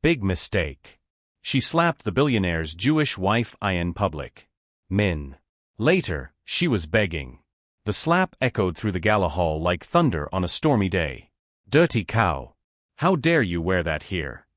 Big mistake. She slapped the billionaire's Jewish wife in public. Min. Later, she was begging. The slap echoed through the gala hall like thunder on a stormy day. Dirty cow. How dare you wear that here?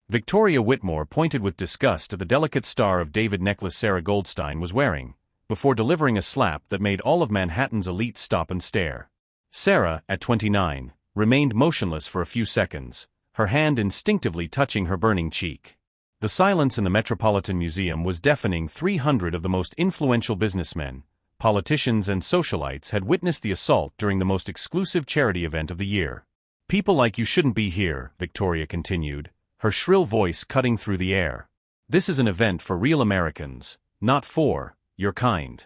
Victoria Whitmore pointed with disgust at the delicate Star of David necklace Sarah Goldstein was wearing, before delivering a slap that made all of Manhattan's elite stop and stare. Sarah, at 29, remained motionless for a few seconds, her hand instinctively touching her burning cheek. The silence in the Metropolitan Museum was deafening. 300 of the most influential businessmen, politicians and socialites had witnessed the assault during the most exclusive charity event of the year. People like you shouldn't be here, Victoria continued, her shrill voice cutting through the air. This is an event for real Americans, not for your kind.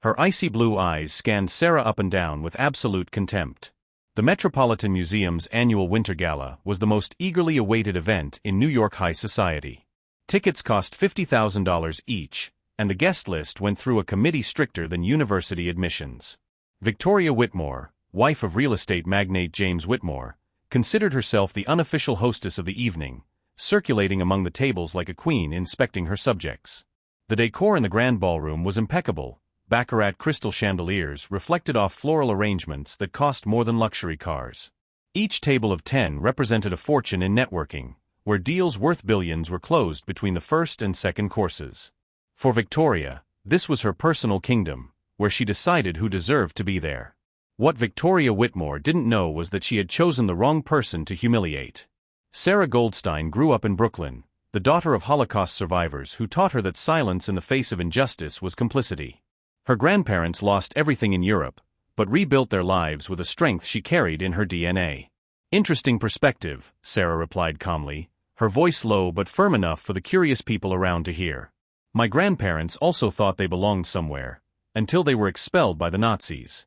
Her icy blue eyes scanned Sarah up and down with absolute contempt. The Metropolitan Museum's annual Winter Gala was the most eagerly awaited event in New York high society. Tickets cost $50,000 each, and the guest list went through a committee stricter than university admissions. Victoria Whitmore, wife of real estate magnate James Whitmore, considered herself the unofficial hostess of the evening, circulating among the tables like a queen inspecting her subjects. The decor in the grand ballroom was impeccable. Baccarat crystal chandeliers reflected off floral arrangements that cost more than luxury cars. Each table of 10 represented a fortune in networking, where deals worth billions were closed between the first and second courses. For Victoria, this was her personal kingdom, where she decided who deserved to be there. What Victoria Whitmore didn't know was that she had chosen the wrong person to humiliate. Sarah Goldstein grew up in Brooklyn, the daughter of Holocaust survivors who taught her that silence in the face of injustice was complicity. Her grandparents lost everything in Europe, but rebuilt their lives with a strength she carried in her DNA. Interesting perspective, Sarah replied calmly, her voice low but firm enough for the curious people around to hear. My grandparents also thought they belonged somewhere, until they were expelled by the Nazis.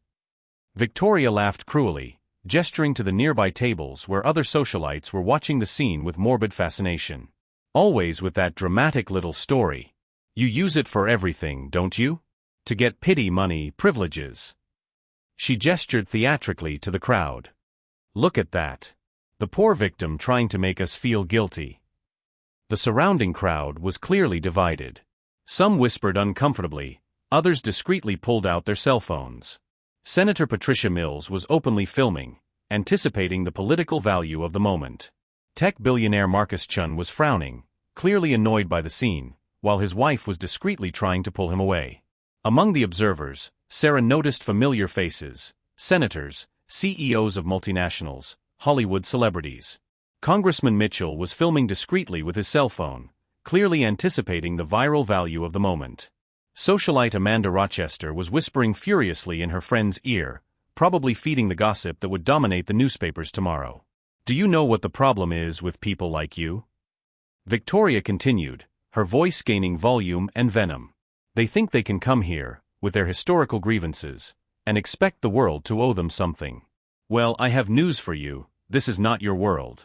Victoria laughed cruelly, gesturing to the nearby tables where other socialites were watching the scene with morbid fascination. Always with that dramatic little story. You use it for everything, don't you? To get pity, money, privileges. She gestured theatrically to the crowd. Look at that. The poor victim trying to make us feel guilty. The surrounding crowd was clearly divided. Some whispered uncomfortably, others discreetly pulled out their cell phones. Senator Patricia Mills was openly filming, anticipating the political value of the moment. Tech billionaire Marcus Chun was frowning, clearly annoyed by the scene, while his wife was discreetly trying to pull him away. Among the observers, Sarah noticed familiar faces: senators, CEOs of multinationals, Hollywood celebrities. Congressman Mitchell was filming discreetly with his cell phone, clearly anticipating the viral value of the moment. Socialite Amanda Rochester was whispering furiously in her friend's ear, probably feeding the gossip that would dominate the newspapers tomorrow. Do you know what the problem is with people like you? Victoria continued, her voice gaining volume and venom. They think they can come here, with their historical grievances, and expect the world to owe them something. Well, I have news for you, this is not your world.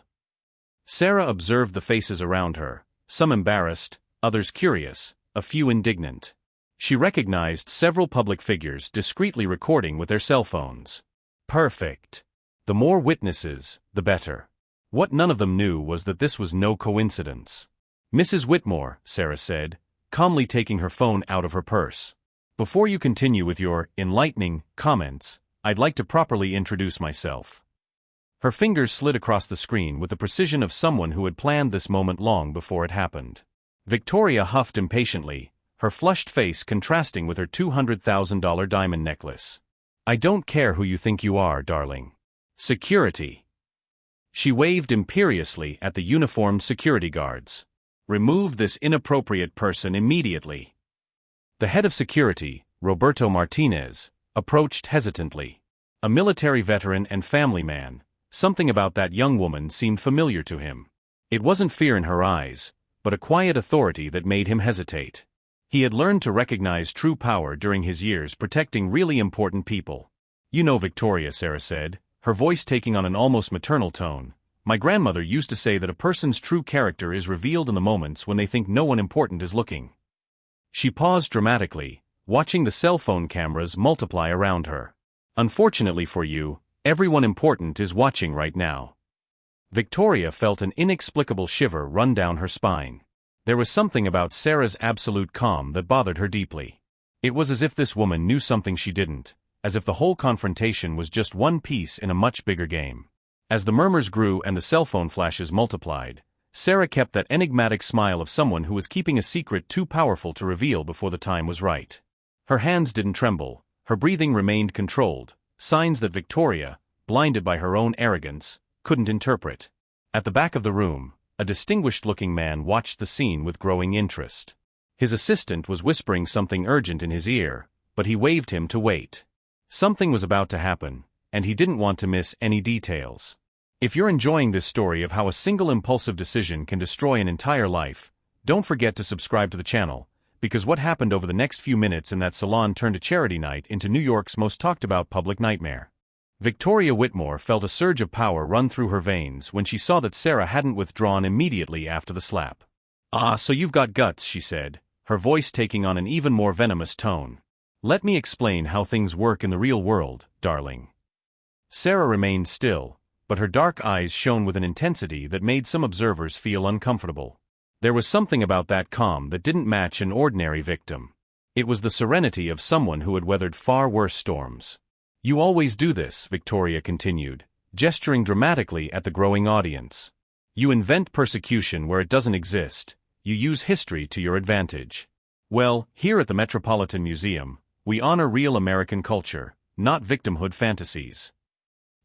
Sarah observed the faces around her, some embarrassed, others curious, a few indignant. She recognized several public figures discreetly recording with their cell phones. Perfect. The more witnesses, the better. What none of them knew was that this was no coincidence. Mrs. Whitmore, Sarah said, calmly taking her phone out of her purse. Before you continue with your enlightening comments, I'd like to properly introduce myself. Her fingers slid across the screen with the precision of someone who had planned this moment long before it happened. Victoria huffed impatiently, her flushed face contrasting with her $200,000 diamond necklace. I don't care who you think you are, darling. Security. She waved imperiously at the uniformed security guards. Remove this inappropriate person immediately. The head of security, Roberto Martinez, approached hesitantly. A military veteran and family man, something about that young woman seemed familiar to him. It wasn't fear in her eyes, but a quiet authority that made him hesitate. He had learned to recognize true power during his years protecting really important people. You know, Victoria, Sarah said, her voice taking on an almost maternal tone. My grandmother used to say that a person's true character is revealed in the moments when they think no one important is looking. She paused dramatically, watching the cell phone cameras multiply around her. Unfortunately for you, everyone important is watching right now. Victoria felt an inexplicable shiver run down her spine. There was something about Sarah's absolute calm that bothered her deeply. It was as if this woman knew something she didn't, as if the whole confrontation was just one piece in a much bigger game. As the murmurs grew and the cell phone flashes multiplied, Sarah kept that enigmatic smile of someone who was keeping a secret too powerful to reveal before the time was right. Her hands didn't tremble, her breathing remained controlled, signs that Victoria, blinded by her own arrogance, couldn't interpret. At the back of the room, a distinguished-looking man watched the scene with growing interest. His assistant was whispering something urgent in his ear, but he waved him to wait. Something was about to happen, and he didn't want to miss any details. If you're enjoying this story of how a single impulsive decision can destroy an entire life, don't forget to subscribe to the channel, because what happened over the next few minutes in that salon turned a charity night into New York's most talked-about public nightmare. Victoria Whitmore felt a surge of power run through her veins when she saw that Sarah hadn't withdrawn immediately after the slap. "Ah, so you've got guts," she said, her voice taking on an even more venomous tone. "Let me explain how things work in the real world, darling." Sarah remained still, but her dark eyes shone with an intensity that made some observers feel uncomfortable. There was something about that calm that didn't match an ordinary victim. It was the serenity of someone who had weathered far worse storms. "You always do this," Victoria continued, gesturing dramatically at the growing audience. "You invent persecution where it doesn't exist, you use history to your advantage. Well, here at the Metropolitan Museum, we honor real American culture, not victimhood fantasies."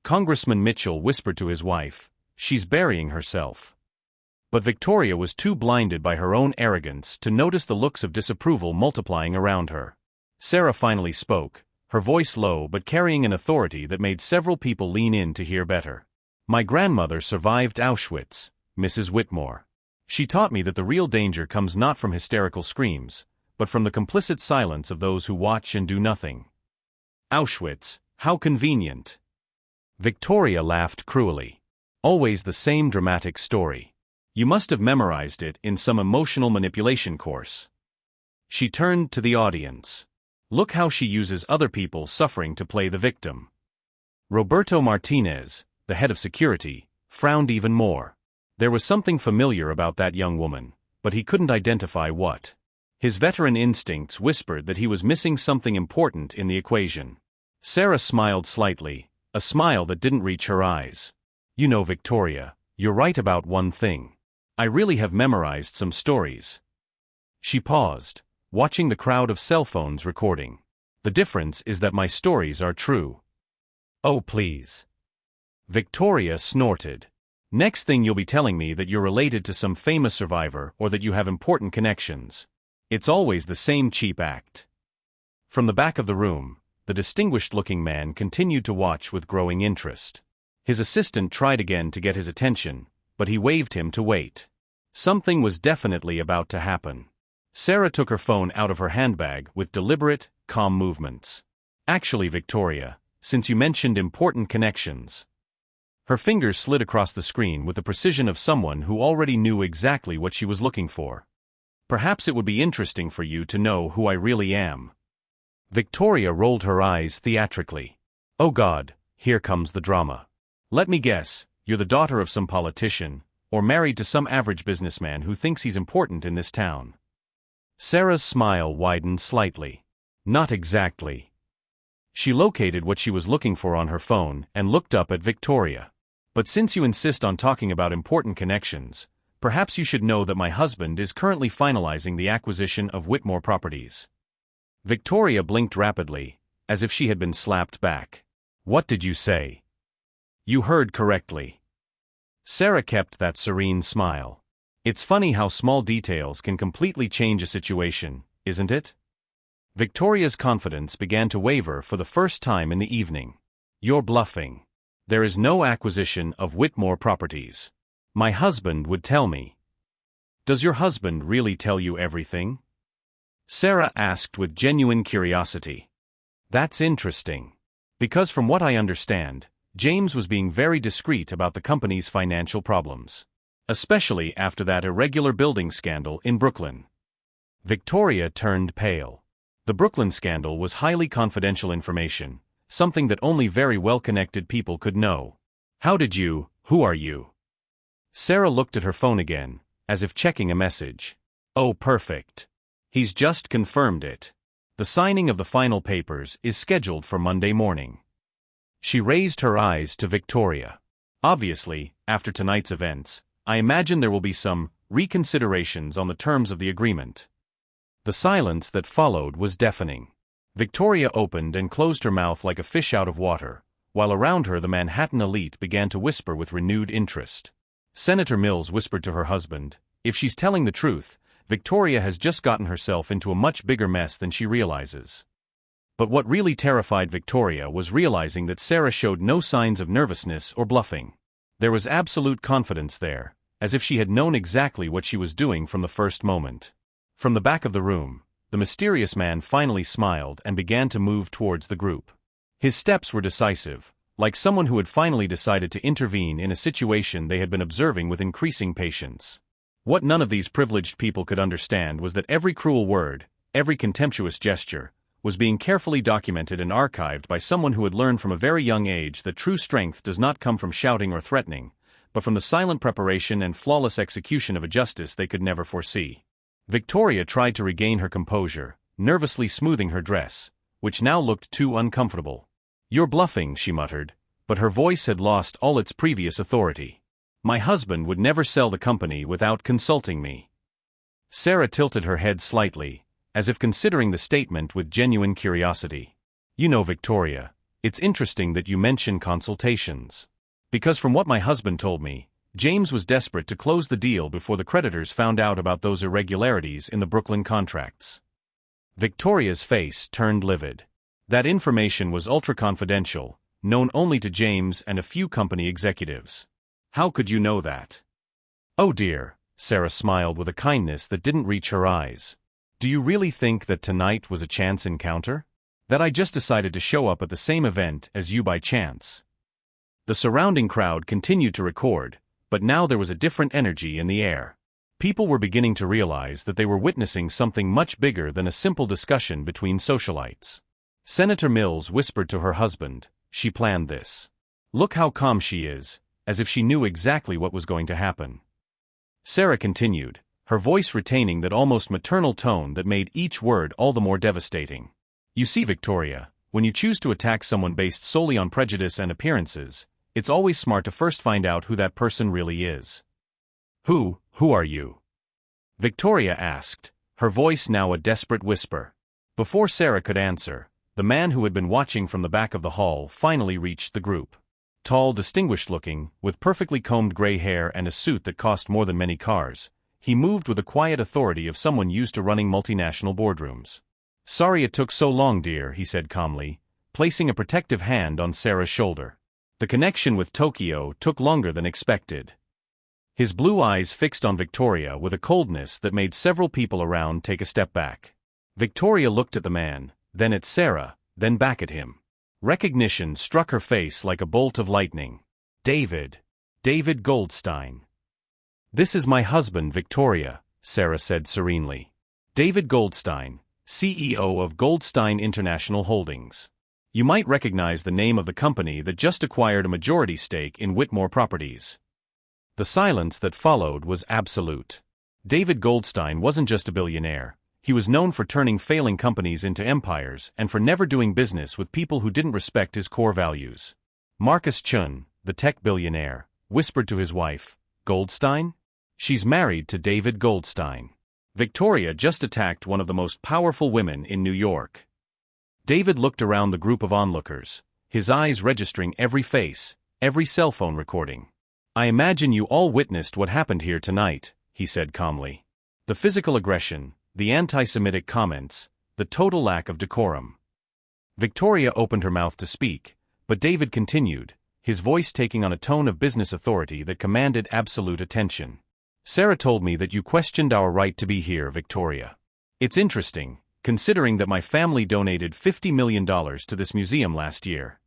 Congressman Mitchell whispered to his wife, "She's burying herself." But Victoria was too blinded by her own arrogance to notice the looks of disapproval multiplying around her. Sarah finally spoke, her voice low but carrying an authority that made several people lean in to hear better. "My grandmother survived Auschwitz, Mrs. Whitmore. She taught me that the real danger comes not from hysterical screams, but from the complicit silence of those who watch and do nothing." "Auschwitz, how convenient." Victoria laughed cruelly. "Always the same dramatic story. You must have memorized it in some emotional manipulation course." She turned to the audience. "Look how she uses other people's suffering to play the victim." Roberto Martinez, the head of security, frowned even more. There was something familiar about that young woman, but he couldn't identify what. His veteran instincts whispered that he was missing something important in the equation. Sarah smiled slightly, a smile that didn't reach her eyes. "You know, Victoria, you're right about one thing. I really have memorized some stories." She paused, watching the crowd of cell phones recording. "The difference is that my stories are true." "Oh, please." Victoria snorted. "Next thing you'll be telling me that you're related to some famous survivor or that you have important connections. It's always the same cheap act." From the back of the room, the distinguished-looking man continued to watch with growing interest. His assistant tried again to get his attention, but he waved him to wait. Something was definitely about to happen. Sarah took her phone out of her handbag with deliberate, calm movements. "Actually, Victoria, since you mentioned important connections." Her fingers slid across the screen with the precision of someone who already knew exactly what she was looking for. "Perhaps it would be interesting for you to know who I really am." Victoria rolled her eyes theatrically. "Oh God, here comes the drama. Let me guess, you're the daughter of some politician, or married to some average businessman who thinks he's important in this town." Sarah's smile widened slightly. "Not exactly." She located what she was looking for on her phone and looked up at Victoria. "But since you insist on talking about important connections, perhaps you should know that my husband is currently finalizing the acquisition of Whitmore Properties." Victoria blinked rapidly, as if she had been slapped back. "What did you say?" "You heard correctly." Sarah kept that serene smile. "It's funny how small details can completely change a situation, isn't it?" Victoria's confidence began to waver for the first time in the evening. "You're bluffing. There is no acquisition of Whitmore Properties. My husband would tell me." "Does your husband really tell you everything?" Sarah asked with genuine curiosity. "That's interesting. Because from what I understand, James was being very discreet about the company's financial problems. Especially after that irregular building scandal in Brooklyn." Victoria turned pale. The Brooklyn scandal was highly confidential information, something that only very well-connected people could know. Who are you?" Sarah looked at her phone again, as if checking a message. Oh, perfect. He's just confirmed it. The signing of the final papers is scheduled for Monday morning. She raised her eyes to Victoria. Obviously, after tonight's events, I imagine there will be some reconsiderations on the terms of the agreement. The silence that followed was deafening. Victoria opened and closed her mouth like a fish out of water, while around her the Manhattan elite began to whisper with renewed interest. Senator Mills whispered to her husband, "If she's telling the truth, Victoria has just gotten herself into a much bigger mess than she realizes." But what really terrified Victoria was realizing that Sarah showed no signs of nervousness or bluffing. There was absolute confidence there, as if she had known exactly what she was doing from the first moment. From the back of the room, the mysterious man finally smiled and began to move towards the group. His steps were decisive, like someone who had finally decided to intervene in a situation they had been observing with increasing patience. What none of these privileged people could understand was that every cruel word, every contemptuous gesture, was being carefully documented and archived by someone who had learned from a very young age that true strength does not come from shouting or threatening, but from the silent preparation and flawless execution of a justice they could never foresee. Victoria tried to regain her composure, nervously smoothing her dress, which now looked too uncomfortable. "You're bluffing," she muttered, but her voice had lost all its previous authority. "My husband would never sell the company without consulting me." Sarah tilted her head slightly, as if considering the statement with genuine curiosity. "You know, Victoria, it's interesting that you mention consultations. Because from what my husband told me, James was desperate to close the deal before the creditors found out about those irregularities in the Brooklyn contracts." Victoria's face turned livid. That information was ultra-confidential, known only to James and a few company executives. "How could you know that?" "Oh dear," Sarah smiled with a kindness that didn't reach her eyes. "Do you really think that tonight was a chance encounter? That I just decided to show up at the same event as you by chance?" The surrounding crowd continued to record, but now there was a different energy in the air. People were beginning to realize that they were witnessing something much bigger than a simple discussion between socialites. Senator Mills whispered to her husband, "She planned this. Look how calm she is, as if she knew exactly what was going to happen." Sarah continued, her voice retaining that almost maternal tone that made each word all the more devastating. "You see, Victoria, when you choose to attack someone based solely on prejudice and appearances, it's always smart to first find out who that person really is." Who are you?" Victoria asked, her voice now a desperate whisper. Before Sarah could answer, the man who had been watching from the back of the hall finally reached the group. Tall, distinguished-looking, with perfectly combed gray hair and a suit that cost more than many cars, he moved with the quiet authority of someone used to running multinational boardrooms. "Sorry it took so long, dear," he said calmly, placing a protective hand on Sarah's shoulder. "The connection with Tokyo took longer than expected." His blue eyes fixed on Victoria with a coldness that made several people around take a step back. Victoria looked at the man, then at Sarah, then back at him. Recognition struck her face like a bolt of lightning. David Goldstein. "This is my husband, Victoria," Sarah said serenely. "David Goldstein, CEO of Goldstein International Holdings. You might recognize the name of the company that just acquired a majority stake in Whitmore Properties." The silence that followed was absolute. David Goldstein wasn't just a billionaire. He was known for turning failing companies into empires and for never doing business with people who didn't respect his core values. Marcus Chun, the tech billionaire, whispered to his wife, "Goldstein? She's married to David Goldstein. Victoria just attacked one of the most powerful women in New York." David looked around the group of onlookers, his eyes registering every face, every cell phone recording. "I imagine you all witnessed what happened here tonight," he said calmly. "The physical aggression, the anti-Semitic comments, the total lack of decorum." Victoria opened her mouth to speak, but David continued, his voice taking on a tone of business authority that commanded absolute attention. "Sarah told me that you questioned our right to be here, Victoria. It's interesting, considering that my family donated $50 million to this museum last year."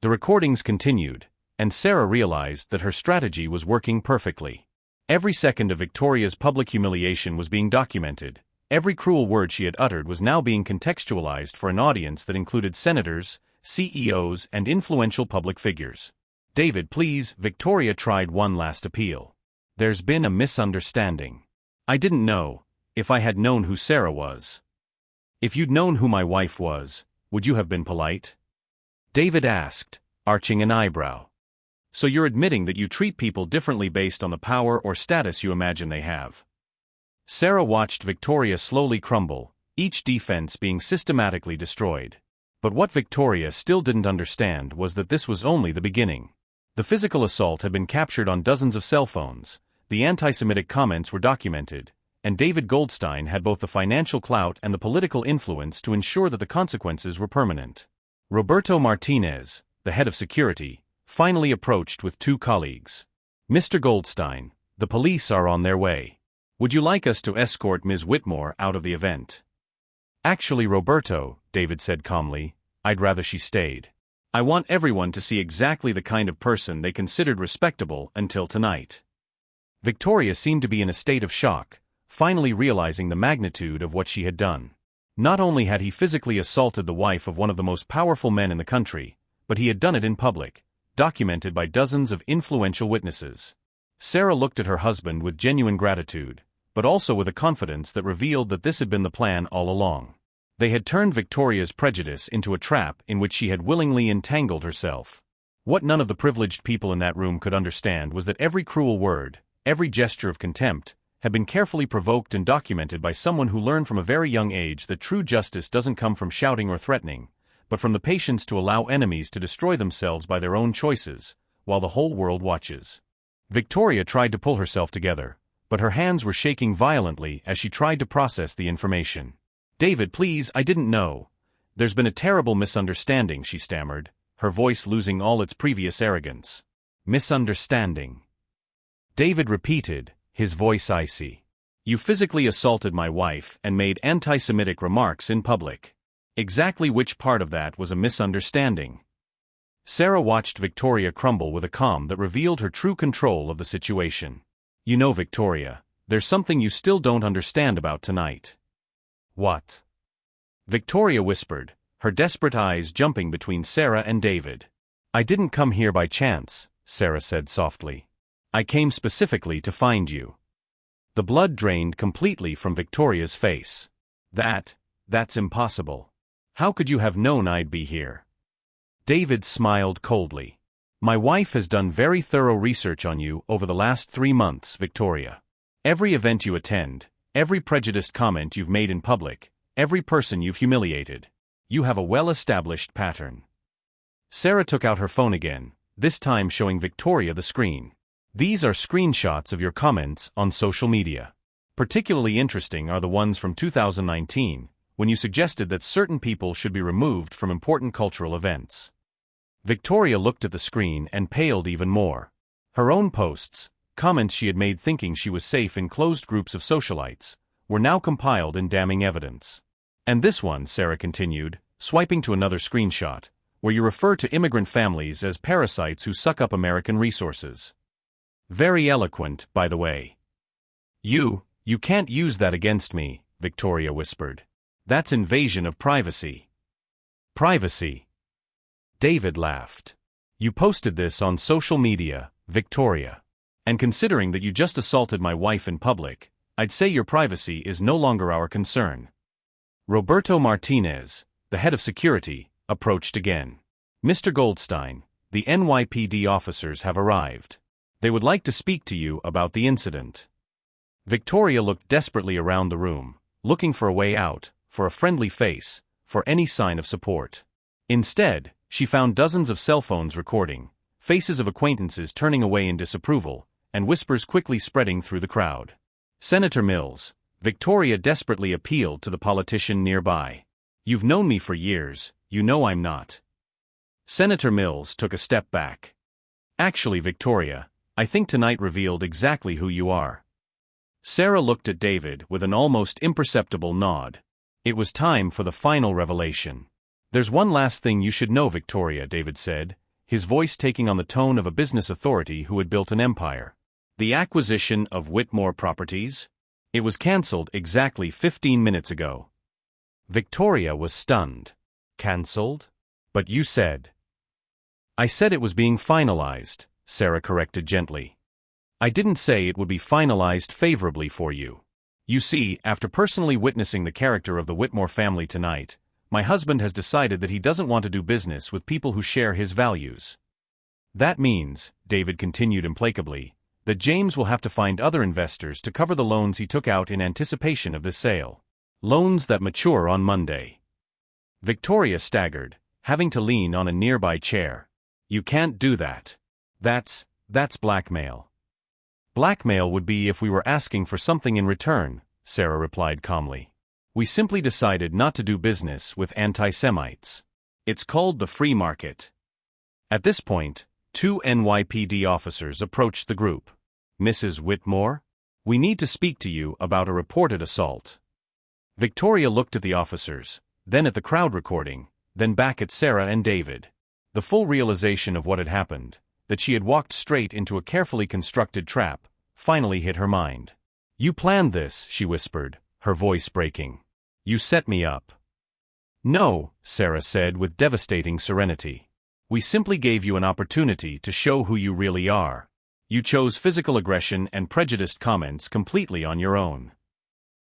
The recordings continued, and Sarah realized that her strategy was working perfectly. Every second of Victoria's public humiliation was being documented. Every cruel word she had uttered was now being contextualized for an audience that included senators, CEOs, and influential public figures. "David, please," Victoria tried one last appeal. There's been a misunderstanding. I didn't know, if I had known who Sarah was. If you'd known who my wife was, would you have been polite? David asked, arching an eyebrow. So you're admitting that you treat people differently based on the power or status you imagine they have. Sarah watched Victoria slowly crumble, each defense being systematically destroyed. But what Victoria still didn't understand was that this was only the beginning. The physical assault had been captured on dozens of cell phones, the anti-Semitic comments were documented, and David Goldstein had both the financial clout and the political influence to ensure that the consequences were permanent. Roberto Martinez, the head of security, finally approached with two colleagues. Mr. Goldstein, the police are on their way. Would you like us to escort Ms. Whitmore out of the event? Actually, Roberto, David said calmly, I'd rather she stayed. I want everyone to see exactly the kind of person they considered respectable until tonight. Victoria seemed to be in a state of shock, finally realizing the magnitude of what she had done. Not only had he physically assaulted the wife of one of the most powerful men in the country, but he had done it in public, documented by dozens of influential witnesses. Sarah looked at her husband with genuine gratitude, but also with a confidence that revealed that this had been the plan all along. They had turned Victoria's prejudice into a trap in which she had willingly entangled herself. What none of the privileged people in that room could understand was that every cruel word, every gesture of contempt, had been carefully provoked and documented by someone who learned from a very young age that true justice doesn't come from shouting or threatening, but from the patience to allow enemies to destroy themselves by their own choices, while the whole world watches. Victoria tried to pull herself together, but her hands were shaking violently as she tried to process the information. David, please, I didn't know. There's been a terrible misunderstanding, she stammered, her voice losing all its previous arrogance. Misunderstanding. David repeated, his voice icy. You physically assaulted my wife and made anti-Semitic remarks in public. Exactly which part of that was a misunderstanding? Sarah watched Victoria crumble with a calm that revealed her true control of the situation. You know, Victoria, there's something you still don't understand about tonight. What? Victoria whispered, her desperate eyes jumping between Sarah and David. I didn't come here by chance, Sarah said softly. I came specifically to find you. The blood drained completely from Victoria's face. That's impossible. How could you have known I'd be here? David smiled coldly. My wife has done very thorough research on you over the last 3 months, Victoria. Every event you attend, every prejudiced comment you've made in public, every person you've humiliated. You have a well-established pattern. Sarah took out her phone again, this time showing Victoria the screen. These are screenshots of your comments on social media. Particularly interesting are the ones from 2019, when you suggested that certain people should be removed from important cultural events. Victoria looked at the screen and paled even more. Her own posts, comments she had made thinking she was safe in closed groups of socialites, were now compiled in damning evidence. And this one, Sarah continued, swiping to another screenshot, where you refer to immigrant families as parasites who suck up American resources. Very eloquent, by the way. You can't use that against me, Victoria whispered. That's invasion of privacy. Privacy. David laughed. You posted this on social media, Victoria. And considering that you just assaulted my wife in public, I'd say your privacy is no longer our concern. Roberto Martinez, the head of security, approached again. Mr. Goldstein, the NYPD officers have arrived. They would like to speak to you about the incident. Victoria looked desperately around the room, looking for a way out, for a friendly face, for any sign of support. Instead, she found dozens of cell phones recording, faces of acquaintances turning away in disapproval, and whispers quickly spreading through the crowd. Senator Mills, Victoria desperately appealed to the politician nearby. You've known me for years, you know I'm not. Senator Mills took a step back. Actually, Victoria, I think tonight revealed exactly who you are. Sarah looked at David with an almost imperceptible nod. It was time for the final revelation. There's one last thing you should know, Victoria, David said, his voice taking on the tone of a business authority who had built an empire. The acquisition of Whitmore Properties? It was cancelled exactly 15 minutes ago. Victoria was stunned. Cancelled? But you said. I said it was being finalized, Sarah corrected gently. I didn't say it would be finalized favorably for you. You see, after personally witnessing the character of the Whitmore family tonight, my husband has decided that he doesn't want to do business with people who share his values. That means, David continued implacably, that James will have to find other investors to cover the loans he took out in anticipation of this sale. Loans that mature on Monday. Victoria staggered, having to lean on a nearby chair. You can't do that. That's blackmail. Blackmail would be if we were asking for something in return, Sarah replied calmly. We simply decided not to do business with anti-Semites. It's called the free market. At this point, 2 NYPD officers approached the group. Mrs. Whitmore? We need to speak to you about a reported assault. Victoria looked at the officers, then at the crowd recording, then back at Sarah and David. The full realization of what had happened, that she had walked straight into a carefully constructed trap, finally hit her mind. You planned this, she whispered, her voice breaking. You set me up. No, Sarah said with devastating serenity. We simply gave you an opportunity to show who you really are. You chose physical aggression and prejudiced comments completely on your own.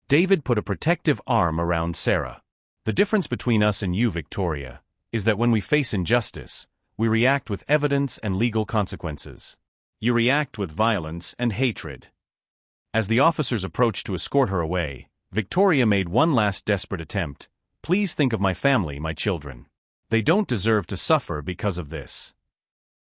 David put a protective arm around Sarah. The difference between us and you, Victoria, is that when we face injustice, we react with evidence and legal consequences. You react with violence and hatred. As the officers approached to escort her away, Victoria made one last desperate attempt. Please think of my family, my children. They don't deserve to suffer because of this.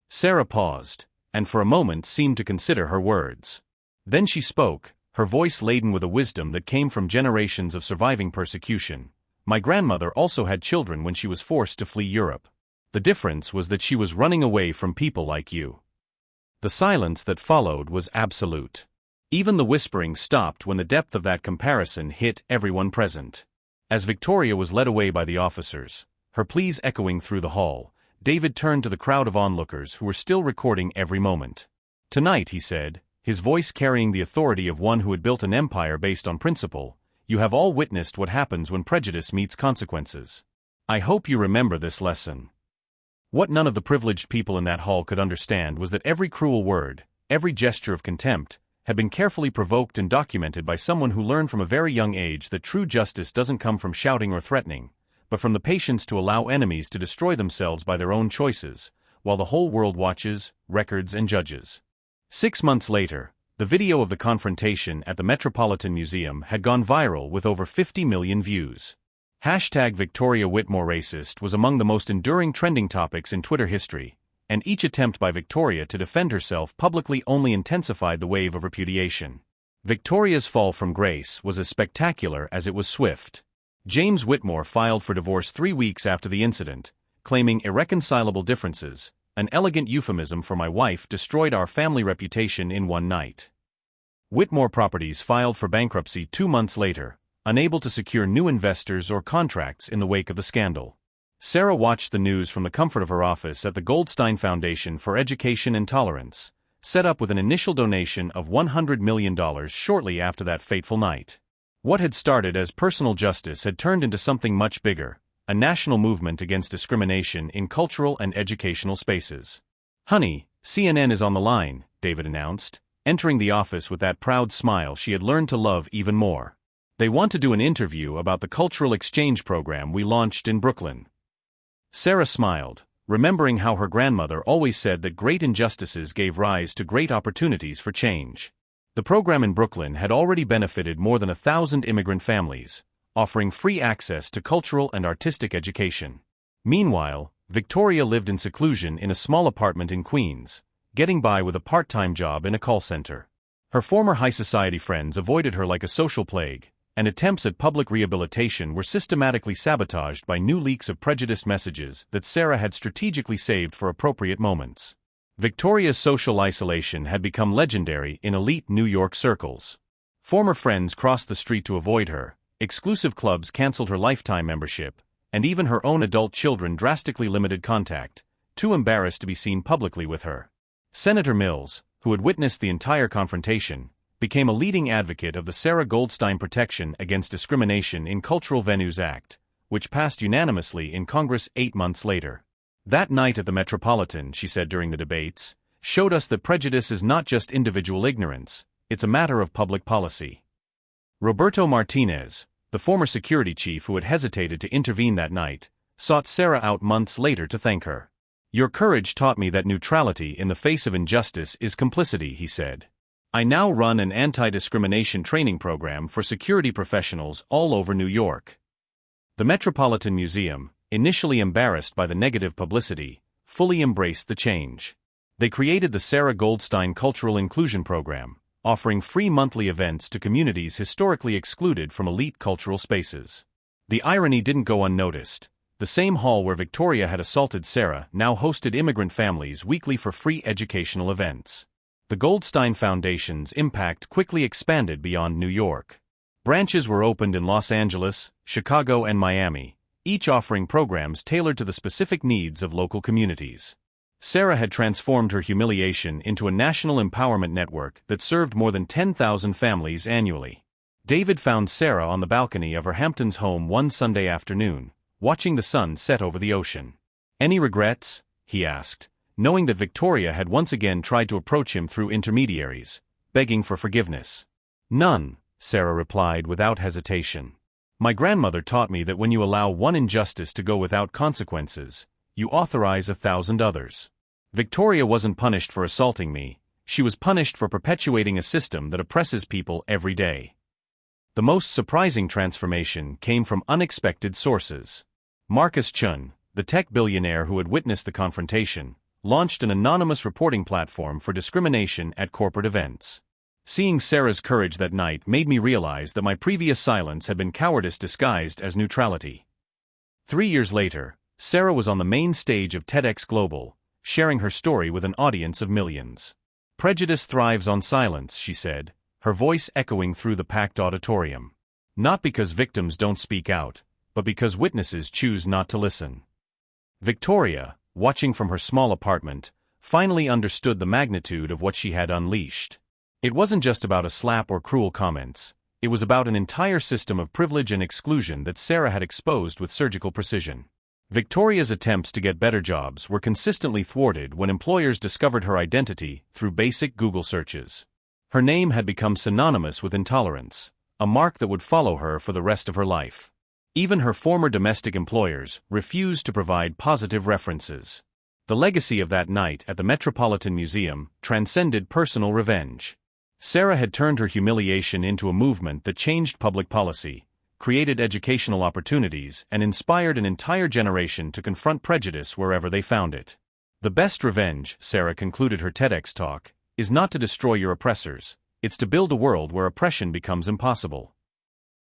Sarah paused, and for a moment seemed to consider her words. Then she spoke, her voice laden with a wisdom that came from generations of surviving persecution. My grandmother also had children when she was forced to flee Europe. The difference was that she was running away from people like you. The silence that followed was absolute. Even the whispering stopped when the depth of that comparison hit everyone present. As Victoria was led away by the officers, her pleas echoing through the hall, David turned to the crowd of onlookers who were still recording every moment. Tonight, he said, his voice carrying the authority of one who had built an empire based on principle, you have all witnessed what happens when prejudice meets consequences. I hope you remember this lesson. What none of the privileged people in that hall could understand was that every cruel word, every gesture of contempt, had been carefully provoked and documented by someone who learned from a very young age that true justice doesn't come from shouting or threatening, but from the patience to allow enemies to destroy themselves by their own choices, while the whole world watches, records, and judges. 6 months later, the video of the confrontation at the Metropolitan Museum had gone viral with over 50 million views. #Victoria Whitmore Racist was among the most enduring trending topics in Twitter history, and each attempt by Victoria to defend herself publicly only intensified the wave of repudiation. Victoria's fall from grace was as spectacular as it was swift. James Whitmore filed for divorce 3 weeks after the incident, claiming irreconcilable differences, an elegant euphemism for my wife destroyed our family reputation in one night. Whitmore Properties filed for bankruptcy 2 months later, unable to secure new investors or contracts in the wake of the scandal. Sarah watched the news from the comfort of her office at the Goldstein Foundation for Education and Tolerance, set up with an initial donation of $100 million shortly after that fateful night. What had started as personal justice had turned into something much bigger, a national movement against discrimination in cultural and educational spaces. Honey, CNN is on the line, David announced, entering the office with that proud smile she had learned to love even more. They want to do an interview about the cultural exchange program we launched in Brooklyn. Sarah smiled, remembering how her grandmother always said that great injustices gave rise to great opportunities for change. The program in Brooklyn had already benefited more than 1,000 immigrant families, offering free access to cultural and artistic education. Meanwhile, Victoria lived in seclusion in a small apartment in Queens, getting by with a part-time job in a call center. Her former high society friends avoided her like a social plague, and attempts at public rehabilitation were systematically sabotaged by new leaks of prejudiced messages that Sarah had strategically saved for appropriate moments. Victoria's social isolation had become legendary in elite New York circles. Former friends crossed the street to avoid her, exclusive clubs canceled her lifetime membership, and even her own adult children drastically limited contact, too embarrassed to be seen publicly with her. Senator Mills, who had witnessed the entire confrontation, became a leading advocate of the Sarah Goldstein Protection Against Discrimination in Cultural Venues Act, which passed unanimously in Congress 8 months later. That night at the Metropolitan, she said during the debates, showed us that prejudice is not just individual ignorance, it's a matter of public policy. Roberto Martinez, the former security chief who had hesitated to intervene that night, sought Sarah out months later to thank her. "Your courage taught me that neutrality in the face of injustice is complicity," he said. "I now run an anti-discrimination training program for security professionals all over New York." The Metropolitan Museum, initially embarrassed by the negative publicity, fully embraced the change. They created the Sarah Goldstein Cultural Inclusion Program, offering free monthly events to communities historically excluded from elite cultural spaces. The irony didn't go unnoticed. The same hall where Victoria had assaulted Sarah now hosted immigrant families weekly for free educational events. The Goldstein Foundation's impact quickly expanded beyond New York. Branches were opened in Los Angeles, Chicago, and Miami, each offering programs tailored to the specific needs of local communities. Sarah had transformed her humiliation into a national empowerment network that served more than 10,000 families annually. David found Sarah on the balcony of her Hamptons home one Sunday afternoon, watching the sun set over the ocean. "Any regrets?" he asked, knowing that Victoria had once again tried to approach him through intermediaries, begging for forgiveness. "None," Sarah replied without hesitation. "My grandmother taught me that when you allow one injustice to go without consequences, you authorize 1,000 others. Victoria wasn't punished for assaulting me, she was punished for perpetuating a system that oppresses people every day." The most surprising transformation came from unexpected sources. Marcus Chun, the tech billionaire who had witnessed the confrontation, launched an anonymous reporting platform for discrimination at corporate events. "Seeing Sarah's courage that night made me realize that my previous silence had been cowardice disguised as neutrality." 3 years later, Sarah was on the main stage of TEDx Global, sharing her story with an audience of millions. "Prejudice thrives on silence," she said, her voice echoing through the packed auditorium. "Not because victims don't speak out, but because witnesses choose not to listen." Victoria, watching from her small apartment, finally understood the magnitude of what she had unleashed. It wasn't just about a slap or cruel comments, it was about an entire system of privilege and exclusion that Sarah had exposed with surgical precision. Victoria's attempts to get better jobs were consistently thwarted when employers discovered her identity through basic Google searches. Her name had become synonymous with intolerance, a mark that would follow her for the rest of her life. Even her former domestic employers refused to provide positive references. The legacy of that night at the Metropolitan Museum transcended personal revenge. Sarah had turned her humiliation into a movement that changed public policy, created educational opportunities, and inspired an entire generation to confront prejudice wherever they found it. "The best revenge," Sarah concluded her TEDx talk, "is not to destroy your oppressors, it's to build a world where oppression becomes impossible."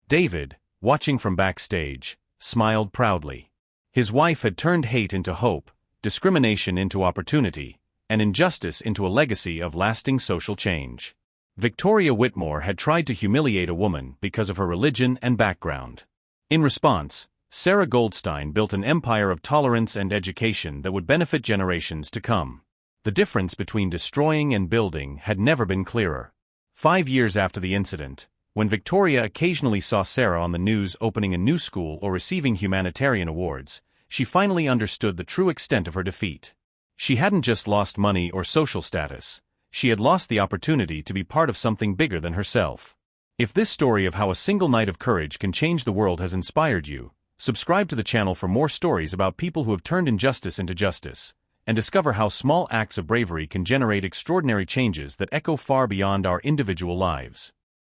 David, watching from backstage, smiled proudly. His wife had turned hate into hope, discrimination into opportunity, and injustice into a legacy of lasting social change. Victoria Whitmore had tried to humiliate a woman because of her religion and background. In response, Sarah Goldstein built an empire of tolerance and education that would benefit generations to come. The difference between destroying and building had never been clearer. 5 years after the incident, when Victoria occasionally saw Sarah on the news opening a new school or receiving humanitarian awards, she finally understood the true extent of her defeat. She hadn't just lost money or social status, she had lost the opportunity to be part of something bigger than herself. If this story of how a single night of courage can change the world has inspired you, subscribe to the channel for more stories about people who have turned injustice into justice, and discover how small acts of bravery can generate extraordinary changes that echo far beyond our individual lives.